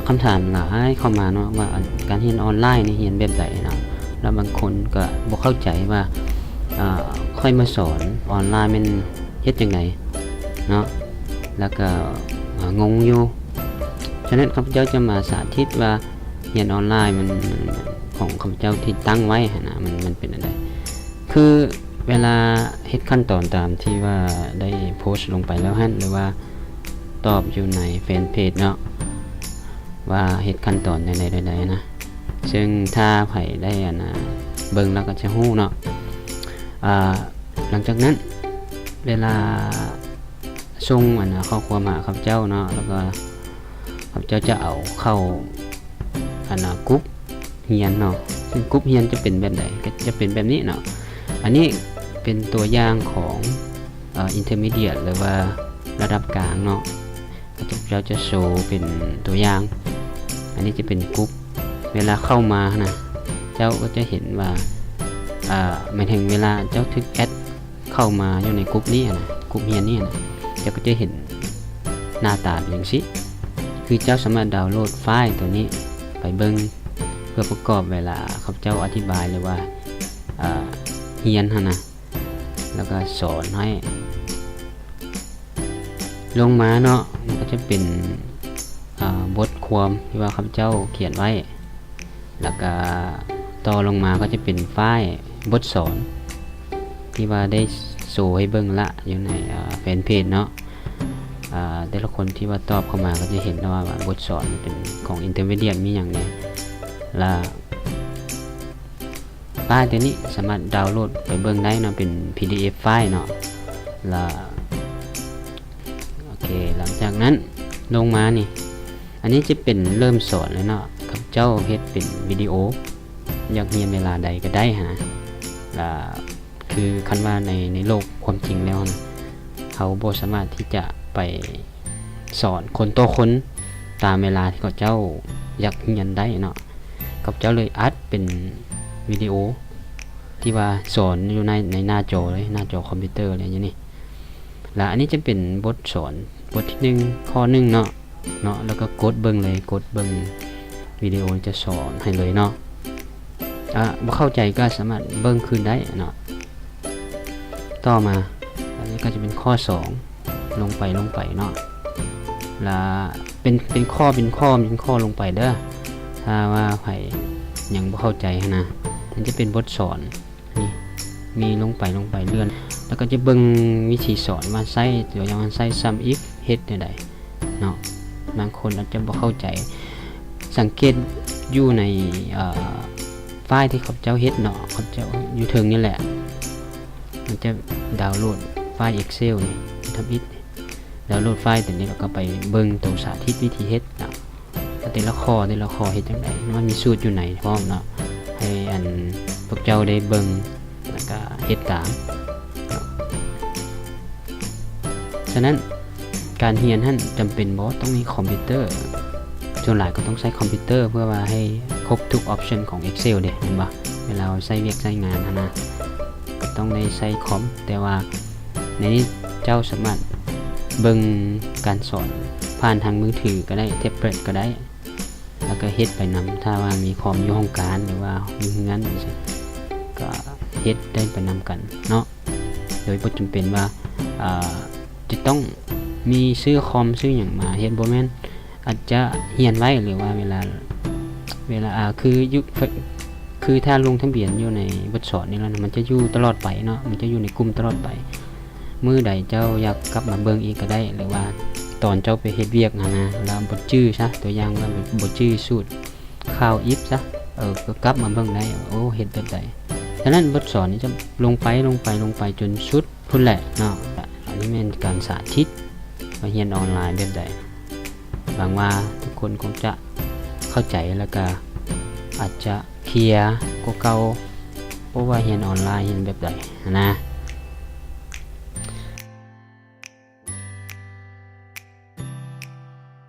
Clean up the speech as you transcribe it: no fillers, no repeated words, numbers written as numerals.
คำถามหลายเข้ามาเนาะว่าการเรียนออนไลน์นี่เรียนแบบใดเนาะแล้วบางคนก็บ่เข้าใจว่าค่อยมาสอนออนไลน์มันเฮ็ดจังไดเนาะแล้วก็งงอยู่ฉะนั้นข้าพเจ้าจะมาสาธิตว่าเรียนออนไลน์มันของข้าพเจ้าที่ตั้งไว้นะมันเป็นอะไรคือเวลาเฮ็ดขั้นตอนตามที่ว่าได้โพสต์ลงไปแล้วหรือว่าตอบอยู่ในแฟนเพจเนาะว่าเฮ็ดขั้นตอนใดๆนะซึ่งถ้าไผได้เบิ่งแล้วก็จะฮู้เนาะหลังจากนั้นเวลาส่งข้อความหาข้าพเจ้าเนาะแล้วก็ข้าพเจ้าจะเอาเข้ากรุ๊ปเรียนเนาะซึ่งกรุ๊ปเรียนจะเป็นแบบใดก็จะเป็นแบบนี้เนาะอันนี้เป็นตัวอย่างของintermediate หรือว่าระดับกลางเนาะเราจะโชว์เป็นตัวอย่างอันนี้จะเป็นกรุ๊ปเวลาเข้ามานะเจ้าก็จะเห็นว่าหมายถึงเวลาเจ้าทึกแอดเข้ามาอยู่ในกรุ๊ปนี้นะกรุ๊ปเรียนนี่นะเจ้าก็จะเห็นหน้าตาอย่างนี้คือเจ้าสามารถดาวน์โหลดไฟล์ตัวนี้ไปเบิ่งเพื่อประกอบเวลาข้าพเจ้าอธิบายเลยว่าเรียนนะแล้วก็สอนให้ลงมาเนาะมันก็จะเป็นบทความที่ว่าข้าพเจ้าเขียนไว้แล้วก็ต่อลงมาก็จะเป็นไฟล์บทสอนที่ว่าได้โชว์ให้เบิ่งละอยู่ในแฟนเพจเนาะแต่ละคนที่ว่าตอบเข้ามาก็จะเห็นว่าบทสอนเป็นของ intermediate มีอย่างนี้และไฟล์ตัวนี้สามารถดาวน์โหลดไปเบิ่งได้เนาะเป็น PDF ไฟล์เนาะและโอเคหลังจากนั้นลงมานี่อันนี้จะเป็นเริ่มสอนเลยเนาะกับเจ้าเฮ็ดเป็นวิดีโออยากเรียนเวลาใดก็ได้และคือคันว่าในโลกความจริงแล้วนะเขาบ่สามารถที่จะไปสอนคนต่อคนตามเวลาที่เขาเจ้าอยากเรียนได้เนาะกับเจ้าเลยอัดเป็นวิดีโอที่ว่าสอนอยู่ในหน้าจอเลยหน้าจอคอมพิวเตอร์อะไรอย่างนี้และอันนี้จะเป็นบทสอนบทที่1ข้อ1เนาะแล้วก็กดเบิ่งเลยกดเบิ่งวิดีโอจะสอนให้เลยเนาะบ่เข้าใจก็สามารถเบิ่งคืนได้เนาะต่อมาอันนี้ก็จะเป็นข้อ2ลงไปเนาะแล้วเป็นข้อลงไปเด้อถ้าว่าใครยังบ่เข้าใจนะมันจะเป็นบทสอนนี่มีลงไปเลื่อนแล้วก็จะเบิ่งวิธีสอนว่าใช้ตัวอย่างใช้ sum if เฮ็ดได้เนาะบางคนอาจจะบ่เข้าใจสังเกตอยู่ในไฟล์ที่เขาเจ้าเฮ็ดเนาะเขาเจ้าอยู่ถึงนี่แหละมันจะดาวน์โหลดไฟล์ Excel นี่ทำอิฐดาวน์โหลดไฟล์ตัวนี้แล้วก็ไปเบิ่งตัวสาธิตวิธีเฮ็ดเนาะแต่ละข้อเฮ็ดจังได๋มันมีสูตรอยู่ไหนพร้อมเนาะให้พวกเจ้าได้เบิ่งแล้วก็เฮ็ดตามฉะนั้นการเรียนจำเป็นบ่ต้องมีคอมพิวเตอร์ส่วนหลายก็ต้องใช้คอมพิวเตอร์เพื่อว่าให้ครบทุกออปชันของ Excel เด้เห็นบ่เวลาใช้เวียกใช้งานนะก็ต้องได้ใช้คอมแต่ว่าในนี้เจ้าสามารถเบิ่งการสอนผ่านทางมือถือก็ได้แท็บเล็ตก็ได้แล้วก็เฮ็ดไปนำถ้าว่ามีคอมอยู่ห้องการหรือว่าอยู่เฮือนจังซี่ก็เฮ็ดได้ไปนำกันเนาะโดยบ่จำเป็นว่าจะต้องมีซื้อคอมซื้อหยังมาเฮ็ดบ่แม่นอาจจะเรียนไว้หรือว่าเวลาคือถ้าลงทะเบียนอยู่ในบทสอนนี่แล้วมันจะอยู่ตลอดไปเนาะมันจะอยู่ในกลุ่มตลอดไปมื้อใดเจ้าอยากกลับมาเบิ่งอีกก็ได้หรือว่าตอนเจ้าไปเฮ็ดเวียกแล้วบ่จื้อซะตัวอย่างว่าบ่จื้อสูตรข้าว if ซะก็กลับมาเบิ่งได้โอ้เฮ็ดแบบใดฉะนั้นบทสอนนี้จะลงไปจนสุดพุ่นแหละเนาะอันนี้เป็นการสาธิตว่าเรียนออนไลน์แบบใดหวังว่าทุกคนคงจะเข้าใจแล้วก็อาจจะเคลียร์กว่าเก่าเพราะว่าเรียนออนไลน์เรียนแบบใดนะ